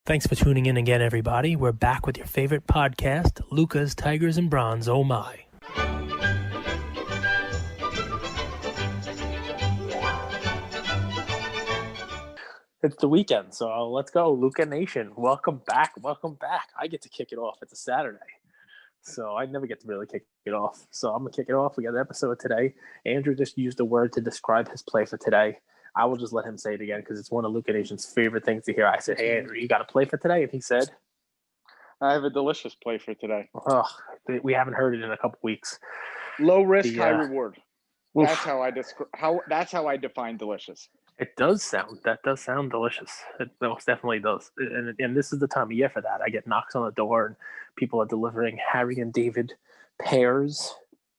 Thanks for tuning in again, everybody. We're back with your favorite podcast, Luca's Tigers and Bronze. Oh my. It's the weekend, so let's go, Luca Nation. Welcome back. Welcome back. I get to kick it off. It's a Saturday, so I never get to really kick it off. So I'm going to kick it off. We got an episode today. Andrew just used a word to describe his play for today. I will just let him say it again because it's one of Luca Nation's favorite things to hear. I said, "Hey, Andrew, you got a play for today?" And he said, I have a delicious play for today. "Oh, we haven't heard it in a couple weeks." Low risk, high reward. That's how I That's how I define delicious. That does sound delicious. It most definitely does. And this is the time of year for that. I get knocks on the door and people are delivering Harry and David pears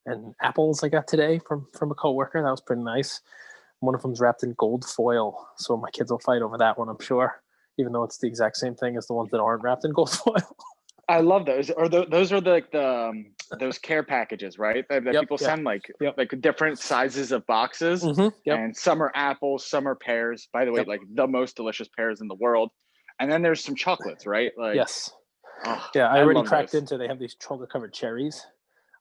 and apples I got today from a coworker. That was pretty nice. One of them's wrapped in gold foil, so my kids will fight over that one, I'm sure, even though it's the exact same thing as the ones that aren't wrapped in gold foil. I love those. Those are those care packages, right? That people send like different sizes of boxes, and some are apples, some are pears. By the way, like the most delicious pears in the world. And then there's some chocolates, right? Like, yes. I already cracked into. They have these chocolate covered cherries.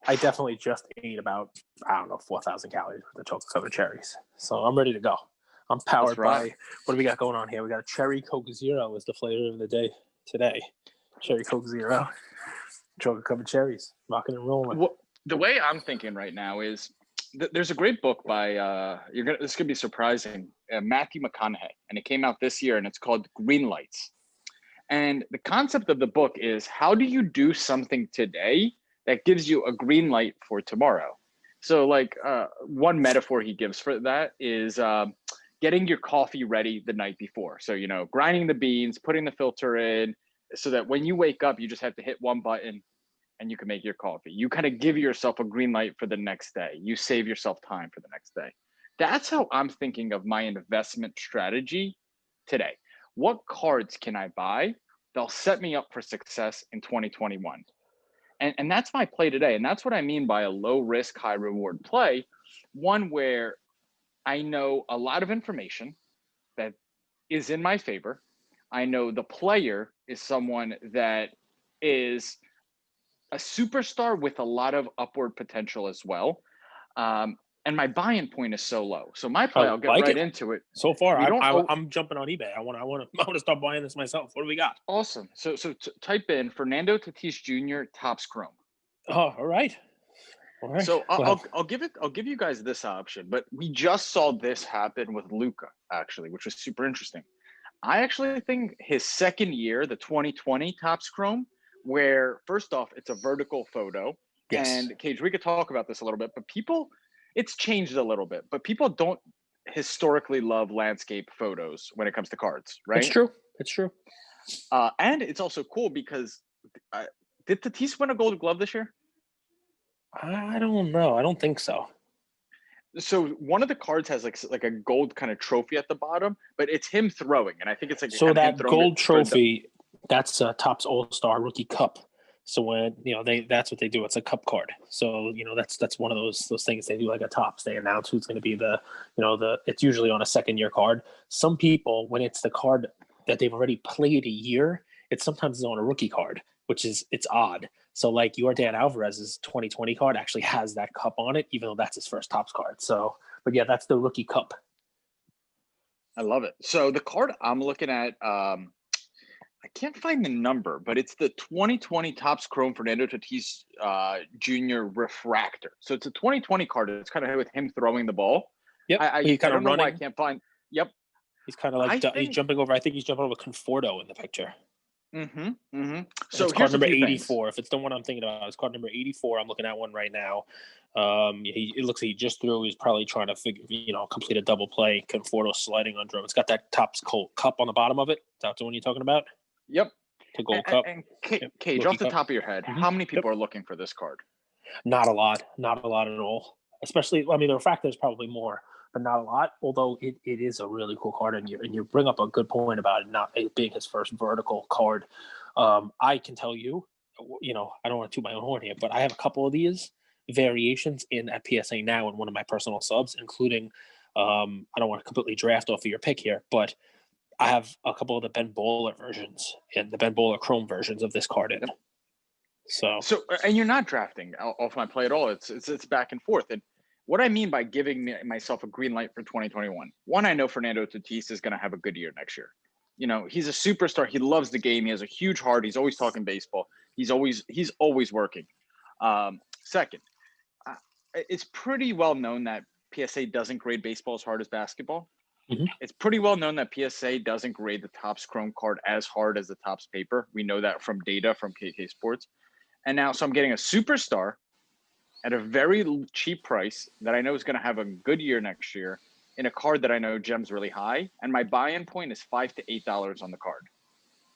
I definitely just ate about 4,000 calories with the chocolate covered cherries. So I'm ready to go. I'm powered by what do we got going on here? We got a cherry Coke Zero as the flavor of the day today. Cherry Coke Zero, chocolate covered cherries, rocking and rolling. Well, the way I'm thinking right now is there's a great book by this could be surprising, Matthew McConaughey, and it came out this year, and it's called Green Lights. And the concept of the book is, how do you do something today that gives you a green light for tomorrow? So like one metaphor he gives for that is getting your coffee ready the night before. So, grinding the beans, putting the filter in, so that when you wake up, you just have to hit one button and you can make your coffee. You kind of give yourself a green light for the next day. You save yourself time for the next day. That's how I'm thinking of my investment strategy today. What cards can I buy that'll set me up for success in 2021? And that's my play today. And that's what I mean by a low risk, high reward play. One where I know a lot of information that is in my favor. I know the player is someone that is a superstar with a lot of upward potential as well. And my buy-in point is so low. So my play, I'll get into it. So far, I'm jumping on eBay. I want to start buying this myself. What do we got? Awesome. So type in Fernando Tatis Jr. Topps Chrome. Oh, all right. So I'll give you guys this option, but we just saw this happen with Luca, actually, which was super interesting. I actually think his second year, the 2020 Topps Chrome, where first off, it's a vertical photo. Yes. And Cage, we could talk about this a little bit, but it's changed a little bit, but people don't historically love landscape photos when it comes to cards, right? It's true. And it's also cool because did Tatis win a Gold Glove this year? I don't know. I don't think so. So one of the cards has like a gold kind of trophy at the bottom, but it's him throwing, and I think it's like that gold trophy. That's a Topps All-Star Rookie Cup. So when that's what they do. It's a cup card. So that's one of those things they do like a Topps. They announce who's going to be the it's usually on a second year card. Some people, when it's the card that they've already played a year, it's sometimes on a rookie card, it's odd. So like Yordan Alvarez's 2020 card actually has that cup on it, even though that's his first Topps card. So, but yeah, that's the rookie cup. I love it. So the card I'm looking at, I can't find the number, but it's the 2020 Topps Chrome Fernando Tatis Jr. Refractor. So it's a 2020 card. It's kind of with him throwing the ball. Yep. I don't know why I can't find. Yep. He's kind of like he's jumping over. I think he's jumping over Conforto in the picture. So it's card number 84. If it's the one I'm thinking about, it's card number 84. I'm looking at one right now. It looks like he just threw. He's probably trying to complete a double play. Conforto sliding under him. It's got that Topps cup on the bottom of it. Is that the one you're talking about? Yep. The gold cup. And Cage, off the top of your head, how many people are looking for this card? Not a lot. Not a lot at all. Especially, the refractor is probably more, but not a lot. Although it is a really cool card, and you bring up a good point about it not being his first vertical card. I can tell you, I don't want to toot my own horn here, but I have a couple of these variations at PSA now in one of my personal subs, including I don't want to completely draft off of your pick here, but I have a couple of the Ben Bowler versions and the Ben Bowler Chrome versions of this card in. Yep. So and you're not drafting off my play at all. It's back and forth. And what I mean by giving myself a green light for 2021, one, I know Fernando Tatis is going to have a good year next year. You know, he's a superstar. He loves the game. He has a huge heart. He's always talking baseball. He's always working. Second, it's pretty well known that PSA doesn't grade baseball as hard as basketball. Mm-hmm. It's pretty well known that PSA doesn't grade the Topps Chrome card as hard as the Topps paper. We know that from data from KK Sports. And now, so I'm getting a superstar at a very cheap price that I know is going to have a good year next year in a card that I know gems really high. And my buy-in point is $5 to $8 on the card.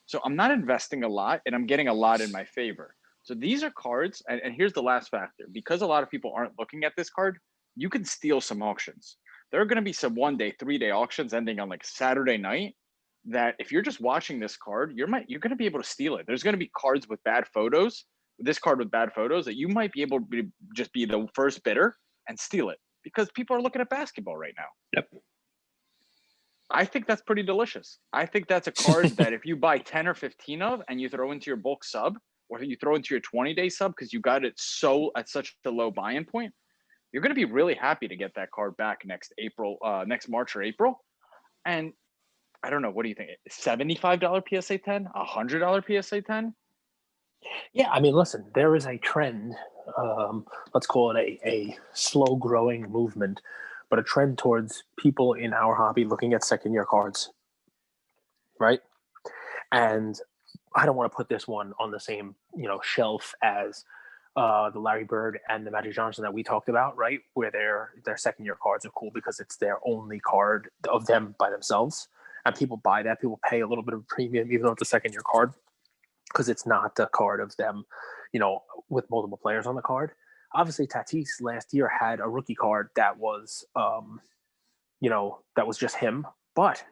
So I'm not investing a lot, and I'm getting a lot in my favor. So these are cards, and here's the last factor. Because a lot of people aren't looking at this card, you can steal some auctions. There are going to be some 1-day, 3-day auctions ending on like Saturday night that if you're just watching this card, you're going to be able to steal it. There's going to be cards with bad photos, this card with bad photos, that you might be able to just be the first bidder and steal it because people are looking at basketball right now. Yep. I think that's pretty delicious. I think that's a card that if you buy 10 or 15 of and you throw into your bulk sub, or you throw into your 20-day sub because you got it at such a low buy-in point, you're going to be really happy to get that card back next March or April. And I don't know, what do you think? $75 PSA 10, $100 PSA 10? Yeah, I mean, listen, there is a trend. Let's call it a slow-growing movement, but a trend towards people in our hobby looking at second-year cards, right? And I don't want to put this one on the same, shelf as the Larry Bird and the Magic Johnson that we talked about, right? Where their second-year cards are cool because it's their only card of them by themselves, and people buy that. People pay a little bit of a premium, even though it's a second-year card, because it's not a card of them, with multiple players on the card. Obviously, Tatis last year had a rookie card that was, that was just him, but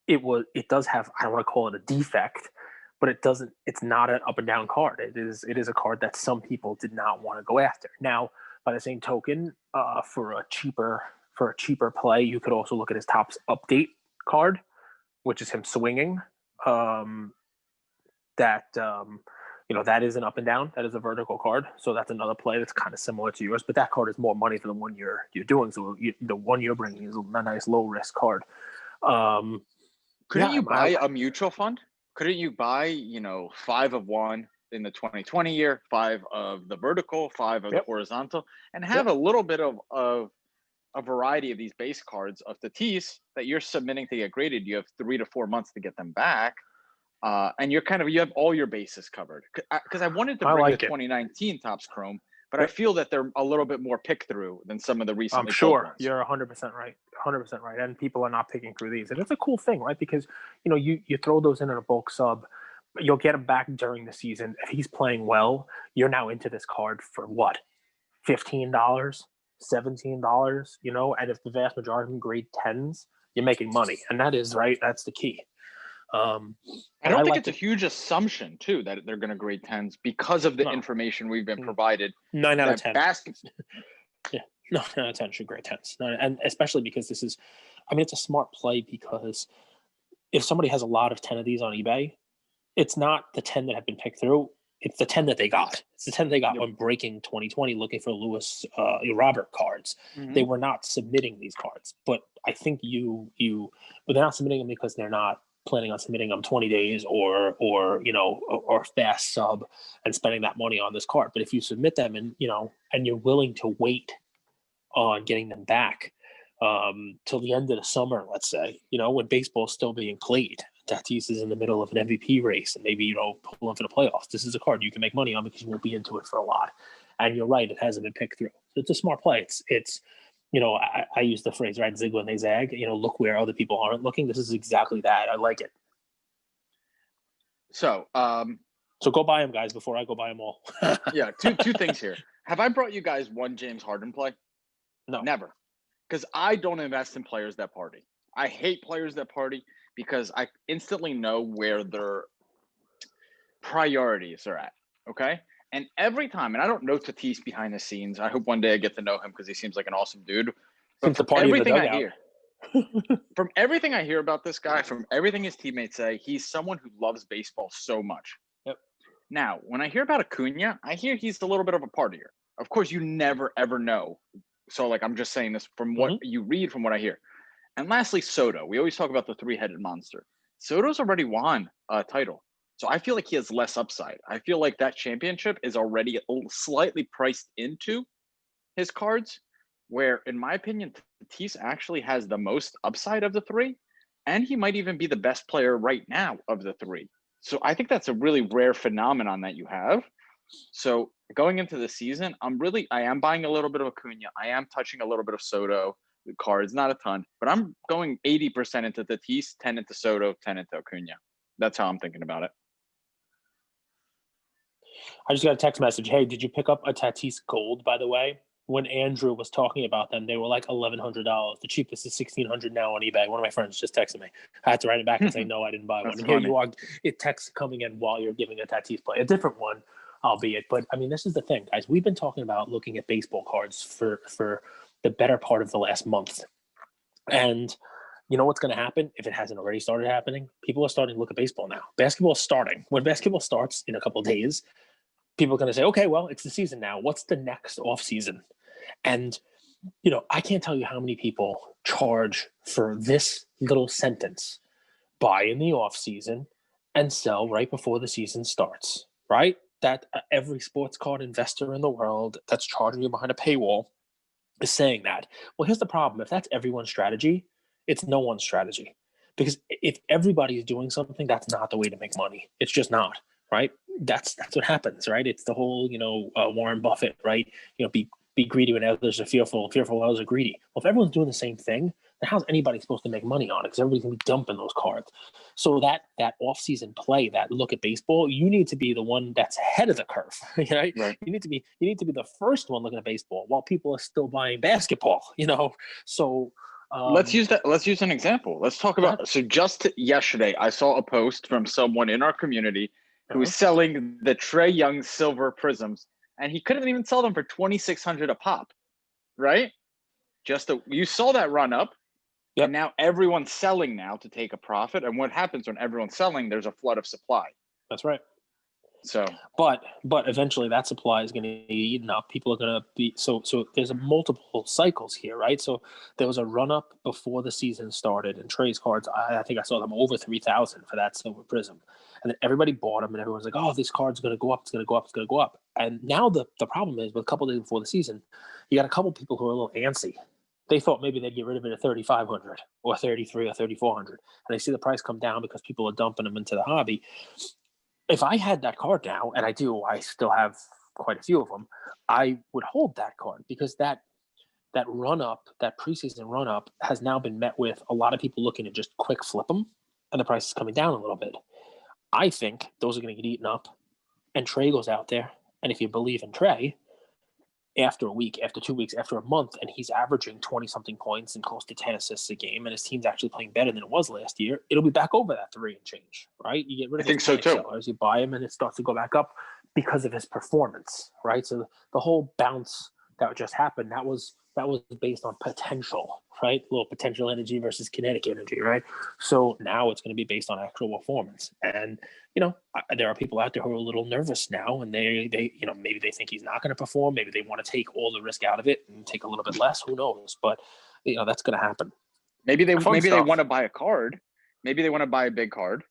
it does have, I don't want to call it a defect, but it's not an up and down card. It is a card that some people did not want to go after. Now, by the same token, for a cheaper play, you could also look at his Topps update card, which is him swinging. That is an up and down. That is a vertical card. So that's another play that's kind of similar to yours, but that card is more money for the one you're doing. So the one you're bringing is a nice low risk card. Couldn't you buy a mutual fund? Couldn't you buy, 5 of one in the 2020 year, 5 of the vertical, 5 of the horizontal, and have a little bit of a variety of these base cards of Tatis that you're submitting to get graded? You have 3 to 4 months to get them back. And you have all your bases covered. Because I wanted to bring the 2019 Topps Chrome, but I feel that they're a little bit more pick through than some of the recent. I'm sure you're 100% right. 100% right. And people are not picking through these. And it's a cool thing, right? Because, you throw those in a bulk sub, you'll get him back during the season. If he's playing well, you're now into this card for what? $15, $17, and if the vast majority of them grade 10s, you're making money. And that is right. That's the key. I don't think it's a huge assumption too that they're going to grade 10s because of the information we've been provided. 9 out of 10. Yeah, 9 out of 10 should grade 10s, and especially because it's a smart play, because if somebody has a lot of 10 of these on eBay, it's not the 10 that have been picked through. It's the 10 that they got. It's the 10 they got when breaking 2020 looking for Lewis Robert cards. Mm-hmm. They were not submitting these cards, but I think but they're not submitting them because they're not planning on submitting them 20 days or fast sub and spending that money on this card. But if you submit them and you're willing to wait on getting them back till the end of the summer, let's say, when baseball's still being played, Tatis is in the middle of an MVP race and maybe, pull into the playoffs. This is a card you can make money on because you won't be into it for a lot. And you're right, it hasn't been picked through. So it's a smart play. It's I use the phrase, right? Zig when they zag, look where other people aren't looking. This is exactly that. I like it. So go buy them, guys, before I go buy them all. Yeah. Two things here. Have I brought you guys one James Harden play? No. Never. Because I don't invest in players that party. I hate players that party because I instantly know where their priorities are at. Okay. And every time, and I don't know Tatis behind the scenes. I hope one day I get to know him because he seems like an awesome dude. But the party everything in the I hear, From everything I hear about this guy, from everything his teammates say, he's someone who loves baseball so much. Yep. Now, when I hear about Acuna, I hear he's a little bit of a partier. Of course, you never ever know. So, like, I'm just saying this from what you read, from what I hear. And lastly, Soto. We always talk about the three-headed monster. Soto's already won a title. So I feel like he has less upside. I feel like that championship is already slightly priced into his cards, where, in my opinion, Tatis actually has the most upside of the three, and he might even be the best player right now of the three. So I think that's a really rare phenomenon that you have. So going into the season, I am buying a little bit of Acuna. I am touching a little bit of Soto, the cards, not a ton, but I'm going 80% into Tatis, 10 into Soto, 10 into Acuna. That's how I'm thinking about it. I just got a text message. Hey, did you pick up a Tatis Gold, by the way? When Andrew was talking about them, they were like $1,100. The cheapest is $1,600 now on eBay. One of my friends just texted me. I had to write it back and say, no, I didn't buy one. And here you are, it texts coming in while you're giving a Tatis play. A different one, albeit. But, I mean, this is the thing, guys. We've been talking about looking at baseball cards for the better part of the last month. And you know what's going to happen if it hasn't already started happening? People are starting to look at baseball now. Basketball is starting. When basketball starts in a couple of days, people are going to say, okay, well, it's the season now. What's the next off season? And, you know, I can't tell you how many people charge for this little sentence: buy in the off season and sell right before the season starts, right? That every sports card investor in the world that's charging you behind a paywall is saying that. Well, here's the problem. If that's everyone's strategy, it's no one's strategy. Because if everybody's doing something, that's not the way to make money. It's just not, right? That's what happens, right? It's the whole, Warren Buffett, right? Be greedy when others are fearful when others are greedy. Well, if everyone's doing the same thing, then how's anybody supposed to make money on it? Because everybody's gonna be dumping those cards. So that off-season play, that look at baseball, you need to be the one that's ahead of the curve. Right? You need to be the first one looking at baseball while people are still buying basketball. So let's use an example. Let's talk about. So just yesterday, I saw a post from someone in our community who was selling the Trae Young silver prisms, and he couldn't even sell them for $2,600 a pop, right? You saw that run up, and now everyone's selling now to take a profit. And what happens when everyone's selling? There's a flood of supply. That's right. So, but eventually that supply is going to be eaten up. People are going to be so there's multiple cycles here, right? So there was a run up before the season started, and Trae's cards, I think I saw them over 3,000 for that silver prism, and then everybody bought them, and everyone's like, "Oh, this card's going to go up. It's going to go up. It's going to go up." And now the problem is, with a couple days before the season, you got a couple people who are a little antsy. They thought maybe they'd get rid of it at 3,500 or 3,300 or 3,400, and they see the price come down because people are dumping them into the hobby. If I had that card now, and I still have quite a few of them, I would hold that card, because that run up, that preseason run up, has now been met with a lot of people looking to just quick flip them, and the price is coming down a little bit. I think those are going to get eaten up, and Trae goes out there, and if you believe in Trae, after a week, after 2 weeks, after a month, and he's averaging 20-something points and close to 10 assists a game, and his team's actually playing better than it was last year, it'll be back over that 3 and change, right? You get rid of those sellers, you buy him, and it starts to go back up because of his performance, right? So the whole bounce that just happened, that was based on potential, right? A little potential energy versus kinetic energy, right? So now it's going to be based on actual performance. And, there are people out there who are a little nervous now, and they maybe they think he's not going to perform. Maybe they want to take all the risk out of it and take a little bit less. Who knows? But, that's going to happen. Maybe they want to buy a card. Maybe they want to buy a big card.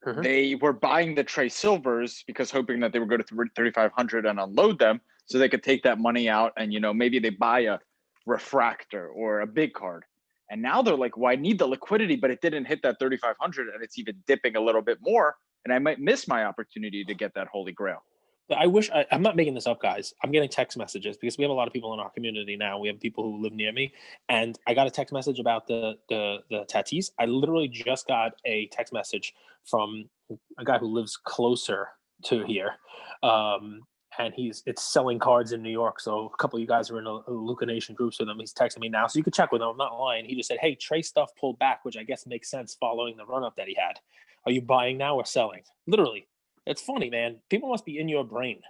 Mm-hmm. They were buying the Trae Silvers because hoping that they would go to 3,500 and unload them, so they could take that money out and, maybe they buy a refractor or a big card. And now they're like, well, I need the liquidity, but it didn't hit that 3,500 and it's even dipping a little bit more. And I might miss my opportunity to get that holy grail. I'm not making this up, guys. I'm getting text messages because we have a lot of people in our community now. We have people who live near me, and I got a text message about the Tatis. I literally just got a text message from a guy who lives closer to here. And it's selling cards in New York. So a couple of you guys are in a Luca Nation groups with him. He's texting me now, so you can check with him. I'm not lying. He just said, "Hey, Trae stuff pulled back," which I guess makes sense following the run up that he had. Are you buying now or selling? Literally, it's funny, man. People must be in your brain.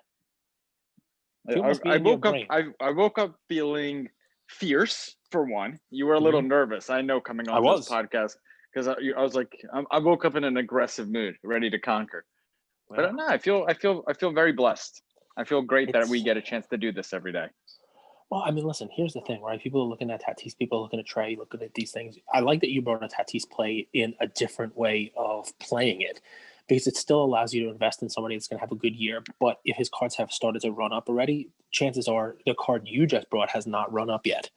I woke up feeling fierce for one. You were a little nervous, I know, coming on this podcast because I was like, I woke up in an aggressive mood, ready to conquer. Well, but no, I feel very blessed. I feel great that we get a chance to do this every day. Well, I mean, listen, here's the thing, right? People are looking at Tatis, people are looking at Trey, looking at these things. I like that you brought a Tatis play in a different way of playing it, because it still allows you to invest in somebody that's going to have a good year. But if his cards have started to run up already, chances are the card you just brought has not run up yet.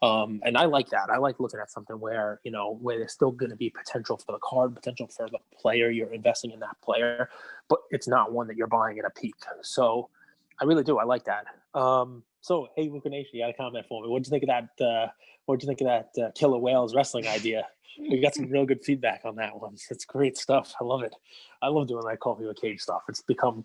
And I like that. I like looking at something where, where there's still going to be potential for the card, potential for the player. You're investing in that player, but it's not one that you're buying at a peak. So I really do. I like that. So, hey, Luca Nation, you got a comment for me. What'd you think of that Killer Whales wrestling idea? We got some real good feedback on that one. It's great stuff. I love it. I love doing that Coffee with Cage stuff. It's become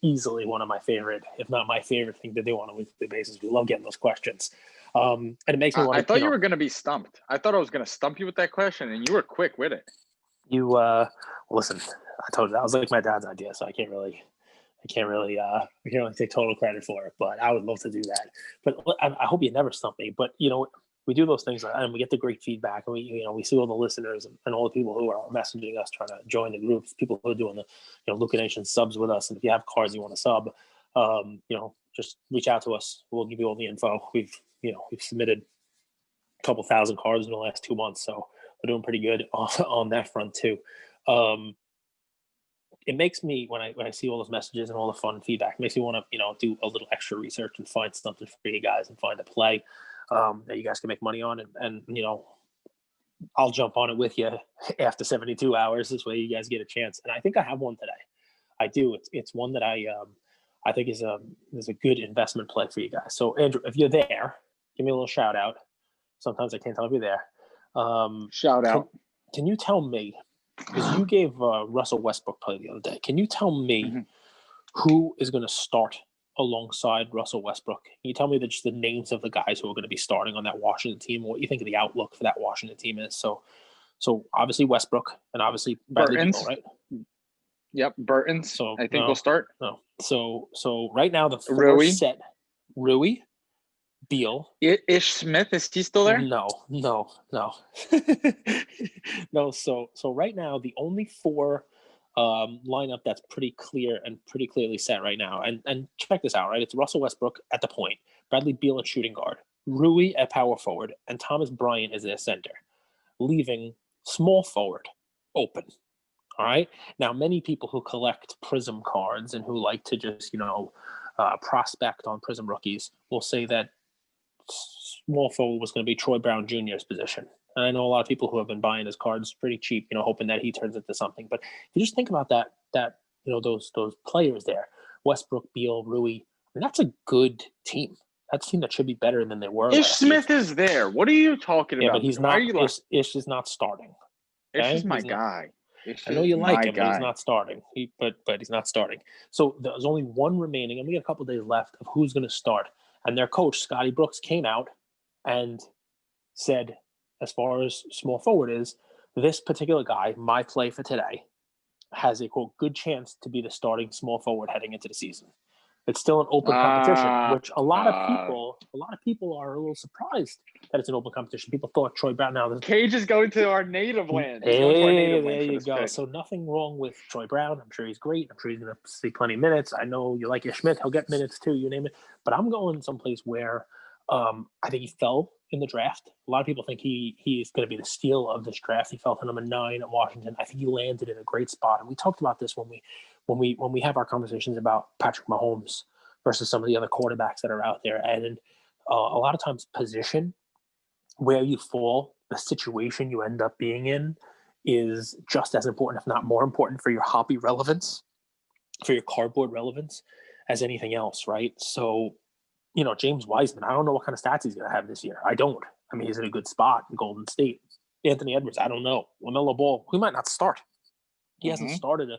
easily one of my favorite, if not my favorite thing to do on a weekly basis. We love getting those questions. And it makes me want to. I thought you were going to be stumped. I thought I was going to stump you with that question, and you were quick with it. You listen. I told you that was like my dad's idea, so I can't really take total credit for it. But I would love to do that. But I hope you never stump me. But we do those things, and we get the great feedback, and we see all the listeners and all the people who are messaging us trying to join the groups, people who are doing the Luca Nation subs with us. And if you have cards you want to sub, just reach out to us. We'll give you all the info. We've submitted a couple thousand cards in the last 2 months, so we're doing pretty good on that front too. It makes me, when I see all those messages and all the fun feedback, it makes me want to do a little extra research and find something for you guys and find a play that you guys can make money on, and I'll jump on it with you after 72 hours. This way you guys get a chance. And I think I have one today. I do. It's one that I think is a good investment play for you guys. So Andrew, if you're there, give me a little shout out. Sometimes I can't tell if you're there. Shout out. Can you tell me, because you gave Russell Westbrook play the other day, can you tell me who is going to start alongside Russell Westbrook? Can you tell me just the names of the guys who are going to be starting on that Washington team, what you think of the outlook for that Washington team is? So obviously Westbrook and obviously Bradley Beal, right? Yep, Burton's. So I think we'll start. No. So right now the first set, Rui, Beal. Ish Smith, is he still there? No. No. So right now the only four lineup that's pretty clear and pretty clearly set right now. And check this out, right? It's Russell Westbrook at the point, Bradley Beal at shooting guard, Rui at power forward, and Thomas Bryant as their center, leaving small forward open. All right. Now, many people who collect Prism cards and who like to just, prospect on Prism rookies will say that small forward was going to be Troy Brown Jr.'s position. And I know a lot of people who have been buying his cards pretty cheap, hoping that he turns into something. But if you just think about that those players there, Westbrook, Beal, Rui, that's a good team. That's a team that should be better than they were. Ish Smith is there. What are you talking about? Yeah, but he's not. Ish is not starting. Okay? Ish is my guy. I know you like him, but he's not starting. But he's not starting. So there's only one remaining, and we got a couple of days left of who's going to start. And their coach, Scotty Brooks, came out and said, as far as small forward is, this particular guy, my play for today, has a, quote, good chance to be the starting small forward heading into the season. It's still an open competition, which a lot of people are a little surprised that it's an open competition. People thought Troy Brown. Now Cage is going to our native land. There you go. Pick. So nothing wrong with Troy Brown. I'm sure he's great. I'm sure he's going to see plenty of minutes. I know you like Ish Smith. He'll get minutes too. You name it. But I'm going someplace where I think he fell in the draft. A lot of people think he is going to be the steal of this draft. He fell to number 9 at Washington. I think he landed in a great spot. And we talked about this when we have our conversations about Patrick Mahomes versus some of the other quarterbacks that are out there. And a lot of times position, where you fall, the situation you end up being in is just as important, if not more important, for your hobby relevance, for your cardboard relevance as anything else, right? So, James Wiseman, I don't know what kind of stats he's going to have this year. I don't. I mean, he's in a good spot in Golden State. Anthony Edwards, I don't know. LaMelo Ball, we might not start. He hasn't started a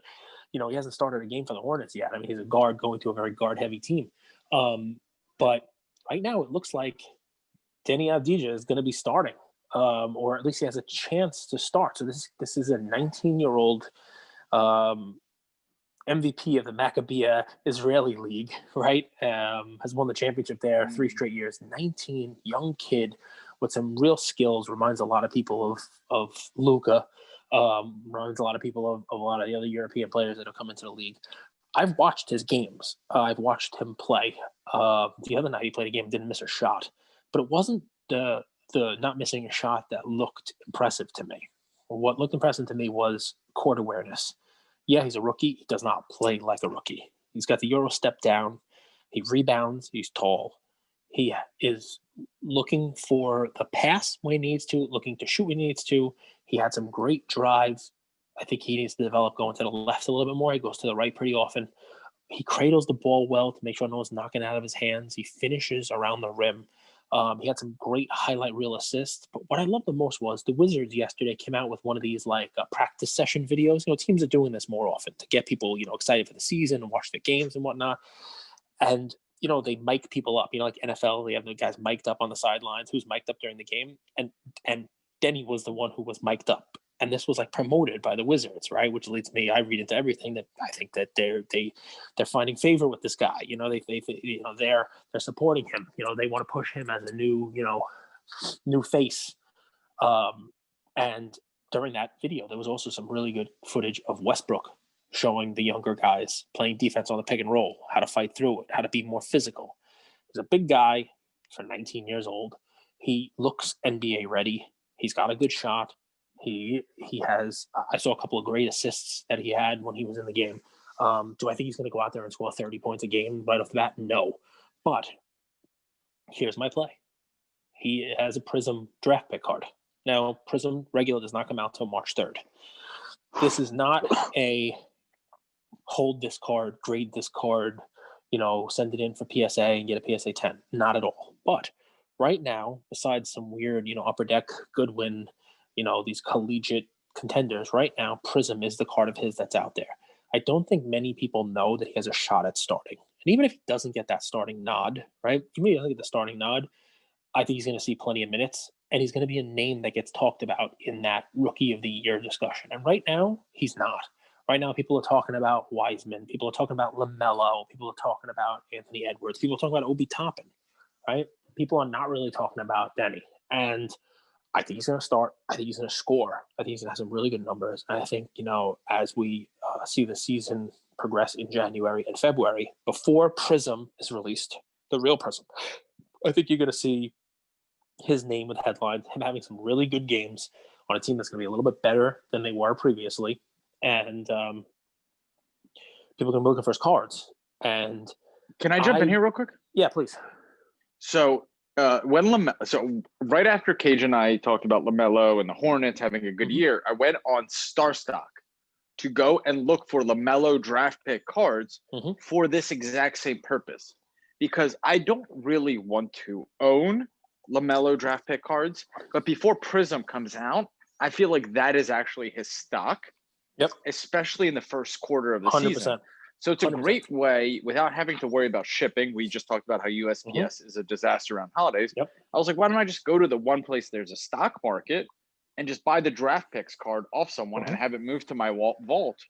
game for the Hornets yet. I mean, he's a guard going to a very guard-heavy team. But right now, it looks like Denny Avdija is going to be starting, or at least he has a chance to start. So this is a 19-year-old MVP of the Maccabiah Israeli League, right? Has won the championship there 3 straight years. 19, young kid with some real skills. Reminds a lot of people of Luka. Reminds a lot of people of a lot of the other European players that have come into the league. I've watched his games. I've watched him play. The other night he played a game, didn't miss a shot, but it wasn't the not missing a shot that looked impressive to me. What looked impressive to me was court awareness. Yeah, he's a rookie. He does not play like a rookie. He's got the Euro step down. He rebounds. He's tall. He is looking for the pass when he needs to, looking to shoot when he needs to. He had some great drives. I think he needs to develop going to the left a little bit more. He goes to the right pretty often. He cradles the ball well to make sure no one's knocking out of his hands. He finishes around the rim. He had some great highlight reel assists. But what I loved the most was the Wizards yesterday came out with one of these like practice session videos. Teams are doing this more often to get people, excited for the season and watch the games and whatnot. And, they mic people up, like NFL, they have the guys mic'd up on the sidelines, who's mic'd up during the game. And Denny was the one who was mic'd up. And this was like promoted by the Wizards, right? Which leads me, I read into everything that I think that they're finding favor with this guy. They're supporting him. They want to push him as a new face. And during that video, there was also some really good footage of Westbrook showing the younger guys playing defense on the pick and roll, how to fight through it, how to be more physical. He's a big guy for 19 years old. He looks NBA ready. He's got a good shot. He has. I saw a couple of great assists that he had when he was in the game. Do I think he's going to go out there and score 30 points a game right off the bat? No. But here's my play. He has a Prism draft pick card. Now, Prism regular does not come out till March 3rd. This is not a hold this card, grade this card, send it in for PSA and get a PSA 10. Not at all. But right now, besides some weird, upper deck Goodwin, these collegiate contenders, right now, Prism is the card of his that's out there. I don't think many people know that he has a shot at starting. And even if he doesn't get that starting nod, right? Even if he doesn't get the starting nod, I think he's going to see plenty of minutes, and he's going to be a name that gets talked about in that rookie of the year discussion. And right now, he's not. Right now, people are talking about Wiseman. People are talking about LaMelo. People are talking about Anthony Edwards. People are talking about Obi Toppin, right? People are not really talking about Denny. And I think he's going to start. I think he's going to score. I think he's going to have some really good numbers. And I think, as we see the season progress in January and February, before Prism is released, the real Prism, I think you're going to see his name with headlines, him having some really good games on a team that's going to be a little bit better than they were previously. And people are going to be looking for his cards. And can I jump in here real quick? Yeah, please. So right after Cage and I talked about LaMelo and the Hornets having a good year, I went on StarStock to go and look for LaMelo draft pick cards for this exact same purpose, because I don't really want to own LaMelo draft pick cards, but before Prism comes out, I feel like that is actually his stock. Yep. Especially in the first quarter of the 100%. season. So it's a 100%. great way without having to worry about shipping. We just talked about how USPS is a disaster around holidays. Yep. I was like, why don't I just go to the one place there's a stock market and just buy the draft picks card off someone and have it moved to my vault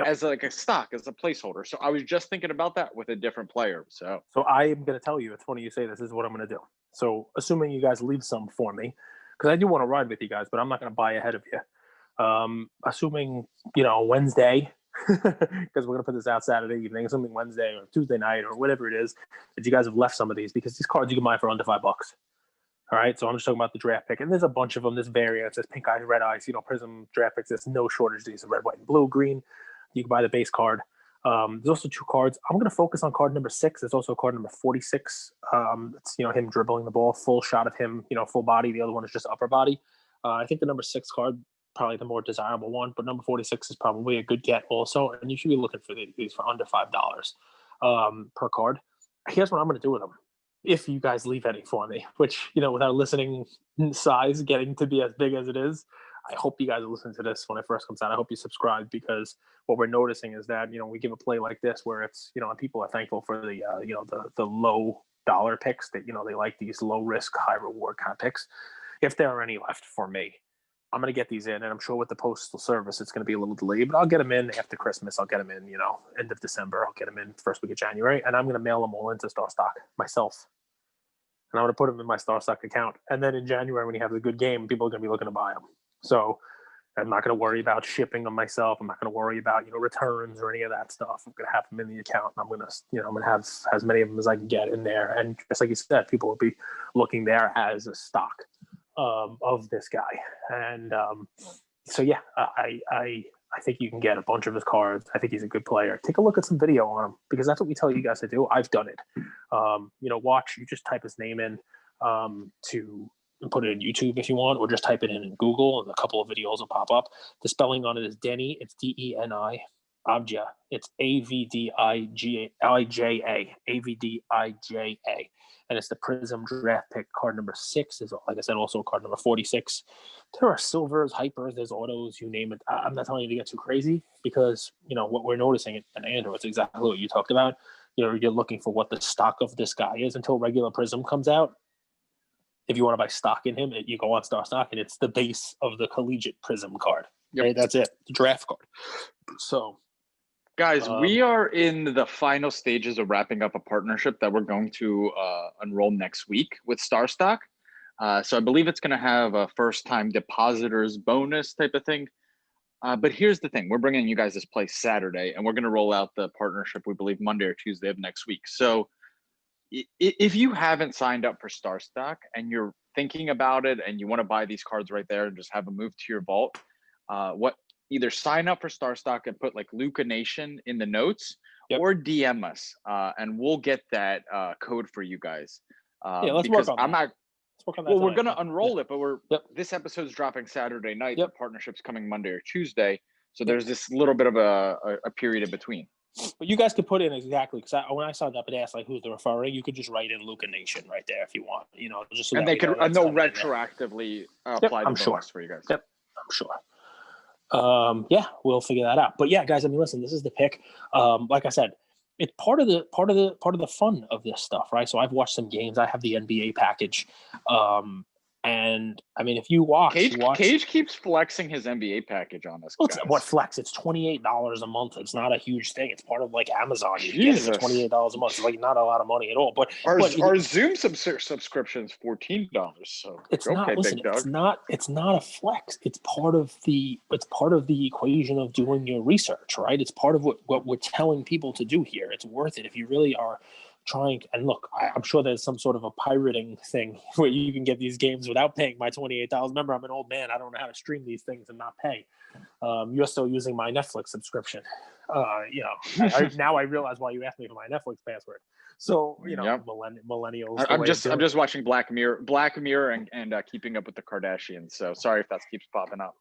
as like a stock, as a placeholder. So I was just thinking about that with a different player. So I am going to tell you, it's funny you say this is what I'm going to do. So assuming you guys leave some for me, because I do want to ride with you guys, but I'm not going to buy ahead of you. Assuming, Wednesday, because we're going to put this out Saturday evening, assuming Wednesday or Tuesday night or whatever it is, that you guys have left some of these, because these cards you can buy for under $5. All right. So I'm just talking about the draft pick, and there's a bunch of them. There's variants. There's pink eyes, red eyes, Prism draft picks. There's no shortage. These are red, white, and blue, green. You can buy the base card. There's also 2 cards. I'm going to focus on card number 6. There's also card number 46. It's, him dribbling the ball, full shot of him, full body. The other one is just upper body. I think the number 6 card, probably the more desirable one, but number 46 is probably a good get also. And you should be looking for these for under $5 per card. Here's what I'm going to do with them. If you guys leave any for me, which, with our listening size getting to be as big as it is, I hope you guys listen to this when it first comes out. I hope you subscribe, because what we're noticing is that, we give a play like this where it's, and people are thankful for the low dollar picks that, they like these low risk, high reward kind of picks. If there are any left for me, I'm going to get these in, and I'm sure with the postal service, it's going to be a little delayed, but I'll get them in after Christmas. I'll get them in, end of December. I'll get them in first week of January, and I'm going to mail them all into Star Stock myself. And I'm going to put them in my Star Stock account. And then in January, when you have a good game, people are going to be looking to buy them. So I'm not going to worry about shipping them myself. I'm not going to worry about, returns or any of that stuff. I'm going to have them in the account, and I'm going to have as many of them as I can get in there. And just like you said, people will be looking there as a stock of this guy. And so, yeah, I think you can get a bunch of his cards. I think he's a good player. Take a look at some video on him, because that's what we tell you guys to do. I've done it. Watch, you just type his name in to put it in YouTube if you want, or just type it in Google, and a couple of videos will pop up. The spelling on it is Denny. It's Deni. Abja. It's Avdija. Avdija. And it's the Prism draft pick card number 6. Is, like I said, also card number 46. There are silvers, hypers, there's autos, you name it. I'm not telling you to get too crazy, because what we're noticing, and Andrew, it's exactly what you talked about. You're looking for what the stock of this guy is until regular Prism comes out. If you want to buy stock in him, you go on Star Stock, and it's the base of the collegiate Prism card. Yep. Right? That's it. The draft card. So, guys, we are in the final stages of wrapping up a partnership that we're going to enroll next week with Star Stock. So I believe it's going to have a first-time depositors bonus type of thing. But here's the thing. We're bringing you guys this play Saturday, and we're going to roll out the partnership, we believe, Monday or Tuesday of next week. So if you haven't signed up for Star Stock and you're thinking about it and you want to buy these cards right there and just have them moved to your vault, either sign up for Star Stock and put like Luca Nation in the notes, or DM us and we'll get that code for you guys. Let's work on that. Well, we're going to unroll it, but this episode's dropping Saturday night. The partnership's coming Monday or Tuesday. So there's this little bit of a period in between. But you guys could put in exactly, because when I signed up and asked like who's the referring, you could just write in Luca Nation right there if you want. Just so and they could they'll retroactively apply the bonus for you guys. Yep, I'm sure. We'll figure that out. But yeah, guys, I mean, listen, this is the pick. Like I said, it's part of the fun of this stuff, right? So I've watched some games. I have the NBA package. And I mean, if you watch, Cage keeps flexing his NBA package on us. Well, what flex? It's $28 a month. It's not a huge thing. It's part of like Amazon. You get it for $28 a month. It's like not a lot of money at all. But our Zoom subscription is $14. So it's not. Okay, listen, it's not a flex. It's part of the equation of doing your research, right? It's part of what we're telling people to do here. It's worth it if you really are trying. And look, I'm sure there's some sort of a pirating thing where you can get these games without paying my $28. Remember, I'm an old man. I don't know how to stream these things and not pay. You're still using my Netflix subscription. Now I realize why you asked me for my Netflix password. So, millennials. I'm just watching Black Mirror and keeping up with the Kardashians. So sorry if that keeps popping up.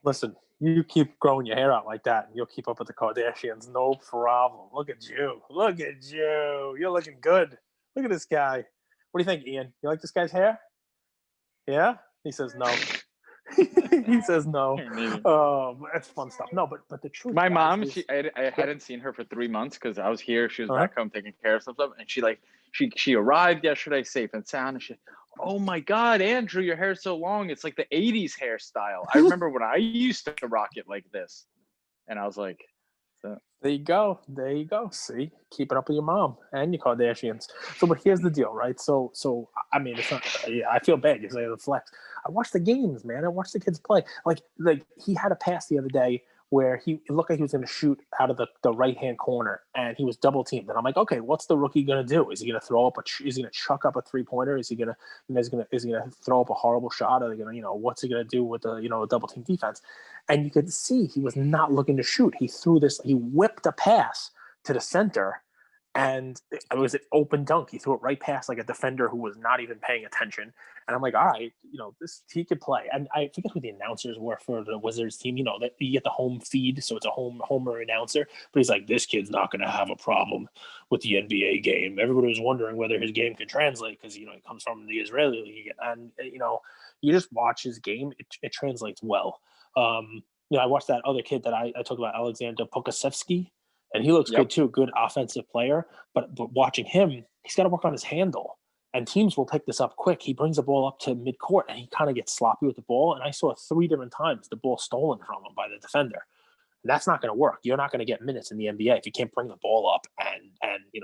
Listen, you keep growing your hair out like that, and you'll keep up with the Kardashians. No problem. Look at you. You're looking good. Look at this guy. What do you think, Ian? You like this guy's hair? Yeah? He says no. He says no. That's fun stuff. No, but the truth. My mom, I hadn't seen her for 3 months because I was here. She was back home taking care of some stuff, and she arrived yesterday safe and sound, and she. Oh my God, Andrew, your hair's so long. It's like the 80s hairstyle. I remember when I used to rock it like this. And I was like, so. There you go. See, keep it up with your mom and your Kardashians. So, but here's the deal, right? So I mean, it's not. Yeah, I feel bad. You say the flex. I watched the games, man. I watched the kids play. Like he had a pass the other day where it looked like he was going to shoot out of the right-hand corner, and he was double teamed. And I'm like, okay, what's the rookie going to do? Is he going to throw up is he going to chuck up a 3-pointer? Is he going to throw up a horrible shot? Are they going to, what's he going to do with the, a double team defense? And you could see he was not looking to shoot. He whipped a pass to the center, and it was an open dunk. He threw it right past like a defender who was not even paying attention. And I'm like, all right, he could play. And I forget who the announcers were for the Wizards team. That you get the home feed, so it's a homer announcer. But he's like, this kid's not going to have a problem with the NBA game. Everybody was wondering whether his game could translate because he comes from the Israeli league, and you just watch his game; it translates well. I watched that other kid that I talked about, Alexander Pokasevsky. And he looks good too, good offensive player. But watching him, he's got to work on his handle. And teams will pick this up quick. He brings the ball up to midcourt, and he kind of gets sloppy with the ball. And I saw 3 different times the ball stolen from him by the defender. And that's not going to work. You're not going to get minutes in the NBA if you can't bring the ball up and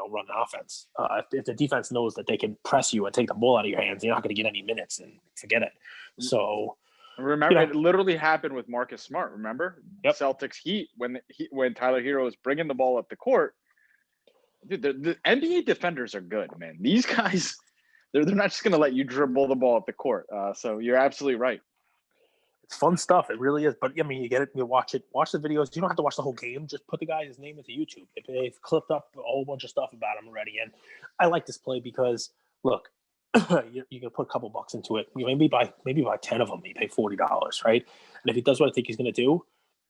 run an offense. If the defense knows that they can press you and take the ball out of your hands, you're not going to get any minutes, and forget it. So remember, it literally happened with Marcus Smart. Remember, Celtics Heat when Tyler Hero was bringing the ball up the court. Dude, the NBA defenders are good, man. These guys, they're not just going to let you dribble the ball up the court. So you're absolutely right. It's fun stuff. It really is. But I mean, you get it, you watch it, watch the videos. You don't have to watch the whole game. Just put the guy's name into YouTube. They've clipped up a whole bunch of stuff about him already. And I like this play because, look, you can put a couple bucks into it. Maybe buy 10 of them. You pay $40, right? And if he does what I think he's going to do,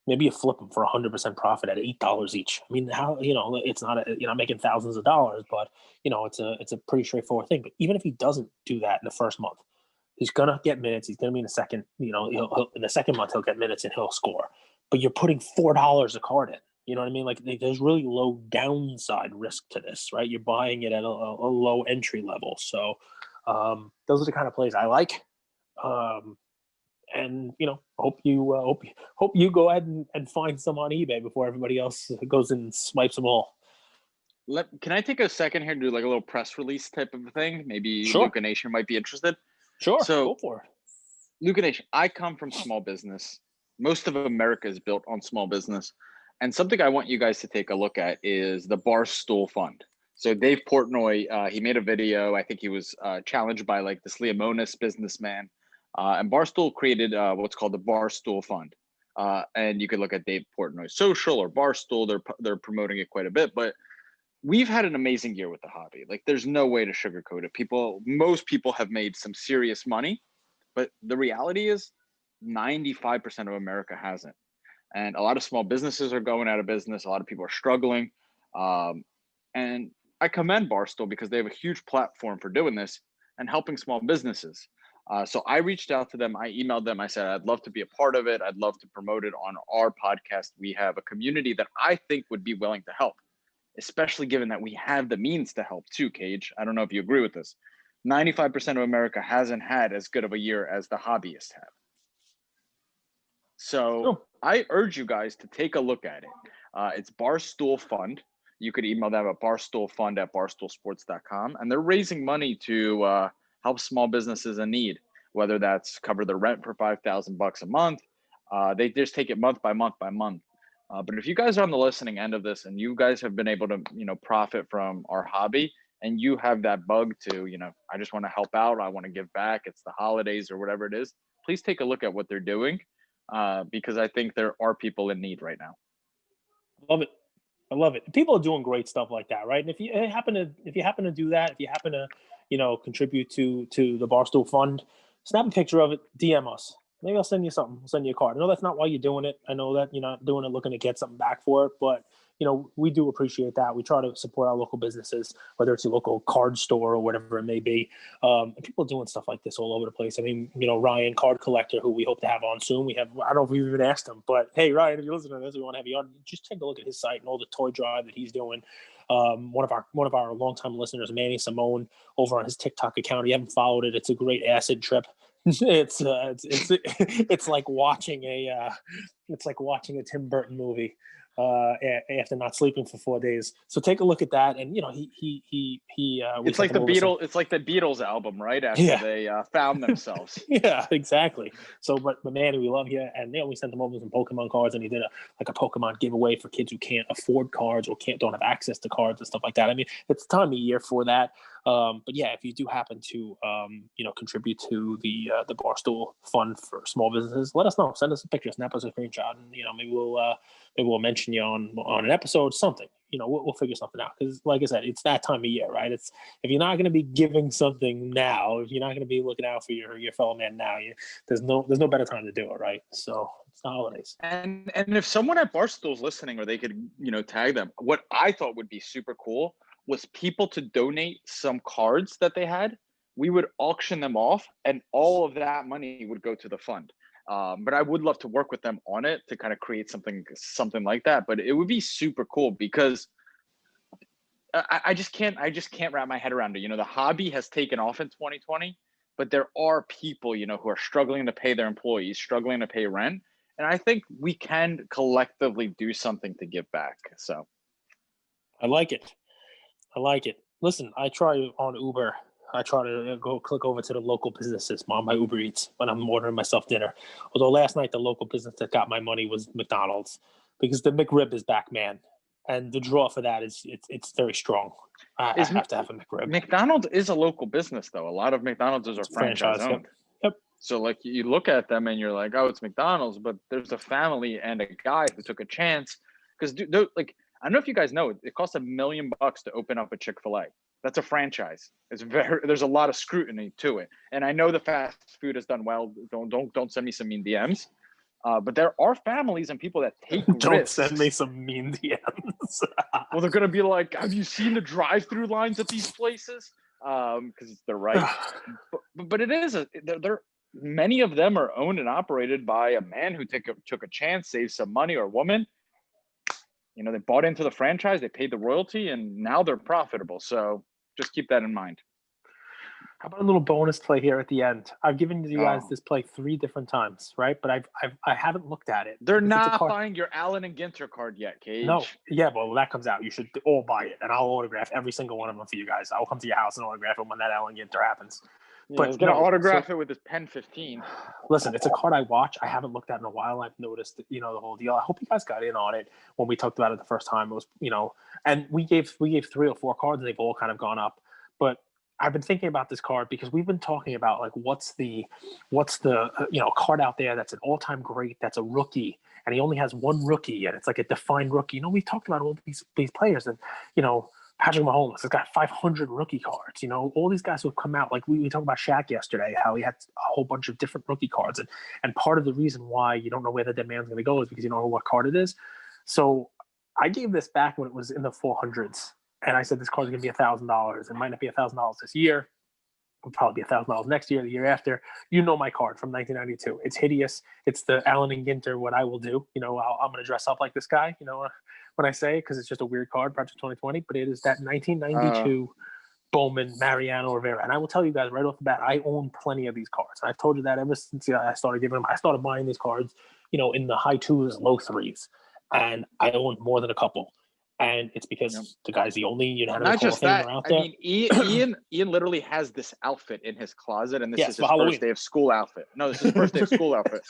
maybe you flip them for 100% profit at $8 each. I mean, how, it's not, making thousands of dollars, but it's a pretty straightforward thing. But even if he doesn't do that in the first month, he's gonna get minutes. He's gonna be in the second. He'll in the second month he'll get minutes and he'll score. But you're putting $4 a card in. You know what I mean? Like there's really low downside risk to this, right? You're buying it at a low entry level. So those are the kind of plays I like. And hope you go ahead and find some on eBay before everybody else goes and swipes them all. Can I take a second here to do like a little press release type of thing? Maybe Sure. Luca Nation might be interested. Sure. So go for it. Luca Nation, I come from small business. Most of America is built on small business. And something I want you guys to take a look at is the Barstool Fund. So Dave Portnoy, he made a video. I think he was challenged by like this Leomonis businessman. And Barstool created what's called the Barstool Fund. And you could look at Dave Portnoy's social or Barstool. They're promoting it quite a bit. But we've had an amazing year with the hobby. Like there's no way to sugarcoat it. Most people have made some serious money, but the reality is 95% of America hasn't. And a lot of small businesses are going out of business. A lot of people are struggling. And I commend Barstool because they have a huge platform for doing this and helping small businesses. So I reached out to them. I emailed them. I said, I'd love to be a part of it. I'd love to promote it on our podcast. We have a community that I think would be willing to help, especially given that we have the means to help too, Cage. I don't know if you agree with this. 95% of America hasn't had as good of a year as the hobbyists have. So I urge you guys to take a look at it. It's Barstool Fund. You could email them at barstoolfund@barstoolsports.com. And they're raising money to help small businesses in need, whether that's cover their rent for $5,000 a month. They just take it month by month by month. But if you guys are on the listening end of this and you guys have been able to, profit from our hobby and you have that bug to, I just want to help out, I want to give back, it's the holidays or whatever it is, please take a look at what they're doing because I think there are people in need right now. I love it. People are doing great stuff like that, right? And if you happen to do that, if you happen to, contribute to the Barstool Fund, snap a picture of it, DM us. Maybe I'll send you something. I'll send you a card. I know that's not why you're doing it. I know that you're not doing it looking to get something back for it, but we do appreciate that. We try to support our local businesses, whether it's a local card store or whatever it may be. And people are doing stuff like this all over the place. I mean, Ryan, card collector, who we hope to have on soon. I don't know if we've even asked him, but hey, Ryan, if you listen to this, we want to have you on. Just take a look at his site and all the toy drive that he's doing. One of our longtime listeners, Manny Simone, over on his TikTok account. If you haven't followed it, it's a great acid trip. It's like watching a Tim Burton movie after not sleeping for 4 days. So take a look at that, and it's like the Beatles album, right? After they found themselves. Yeah, exactly. So, but Manny, we love you, and we sent him over some Pokemon cards, and he did a Pokemon giveaway for kids who can't afford cards or don't have access to cards and stuff like that. I mean, it's the time of year for that. But yeah, if you do happen to contribute to the Barstool Fund for small businesses, let us know. Send us a picture, snap us a screenshot, and maybe we'll mention you on an episode, something. We'll figure something out, because like I said, it's that time of year, right? It's if you're not going to be giving something now, if you're not going to be looking out for your fellow man now, there's no better time to do it, right? So it's the holidays. And if someone at Barstool's listening, or they could tag them, what I thought would be super cool was people to donate some cards that they had. We would auction them off, and all of that money would go to the fund. But I would love to work with them on it to kind of create something like that. But it would be super cool because I just can't wrap my head around it. You know, the hobby has taken off in 2020, but there are people, you know, who are struggling to pay their employees, struggling to pay rent. And I think we can collectively do something to give back. So I like it. I like it. Listen, I try on Uber. I try to go click over to the local businesses on my Uber Eats when I'm ordering myself dinner. Although last night the local business that got my money was McDonald's because the McRib is back, man, and the draw for that is it's very strong. I is have to have a McRib. McDonald's is a local business though. A lot of McDonald's are franchise Franchise. Yep. owned. Yep. So like you look at them and you're like, oh, it's McDonald's, but there's a family and a guy who took a chance because like I don't know if you guys know it costs $1 million to open up a Chick-fil-A. That's a franchise. There's a lot of scrutiny to it. And I know the fast food has done well. Don't send me some mean DMs. But there are families and people that take Don't risks. send me some mean DMs. Well, they're gonna be like, have you seen the drive-through lines at these places? Because they're right. but it is they're many of them are owned and operated by a man who took a chance, saved some money, or a woman. You know, they bought into the franchise, they paid the royalty, and now they're profitable. So just keep that in mind. How about a little bonus play here at the end? I've given you guys this play 3 different times, right? But I haven't looked at it. They're not buying your Allen and Ginter card yet, Cage. No, yeah, well, when that comes out, you should all buy it, and I'll autograph every single one of them for you guys. I'll come to your house and autograph it when that Allen Ginter happens. Yeah, but he's gonna autograph it with his pen 15. Listen, it's a card I watch. I haven't looked at in a while. I've noticed, the whole deal. I hope you guys got in on it when we talked about it the first time. It was, and we gave 3 or 4 cards, and they've all kind of gone up. But I've been thinking about this card because we've been talking about like what's the card out there that's an all-time great, that's a rookie, and he only has 1 rookie, and it's like a defined rookie. We talked about all these players, and Patrick Mahomes has got 500 rookie cards. All these guys who have come out. Like we talked about Shaq yesterday, how he had a whole bunch of different rookie cards, and part of the reason why you don't know where the dead man's going to go is because you don't know what card it is. So I gave this back when it was in the 400s. And I said, this card's going to be $1,000. It might not be $1,000 this year. It'll probably be $1,000 next year, the year after. You know my card from 1992. It's hideous. It's the Allen and Ginter, what I will do. I'm going to dress up like this guy, when I say it, because it's just a weird card, Project 2020. But it is that 1992 Bowman, Mariano Rivera. And I will tell you guys right off the bat, I own plenty of these cards. And I've told you that ever since I started giving them. I started buying these cards, in the high 2s, low 3s. And I own more than a couple. And it's because the guy's the only unanimous Hall of Famer out there. I mean, Ian literally has this outfit in his closet, and this is his first day of school outfit. No, this is his first day of school outfit.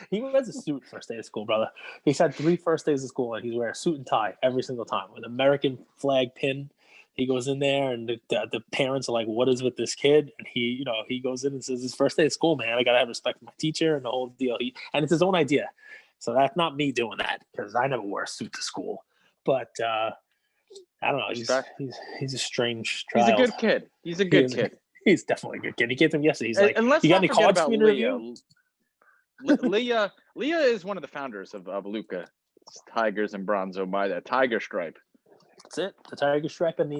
He wears a suit first day of school, brother. He's had 3 first days of school, and he's wearing a suit and tie every single time with an American flag pin. He goes in there, and the parents are like, "What is with this kid?" And he goes in and says, "His first day of school, man. I gotta have respect for my teacher and the whole deal." And it's his own idea, so that's not me doing that because I never wore a suit to school. But I don't know. He's a strange child. He's a good kid. He's a good kid. He's definitely a good kid. He gave him yesterday. He's like, and let's you got not any forget cards about for me to review? Leah is one of the founders of Luca Tigers and Bronzo by that tiger stripe. That's it. The tiger stripe and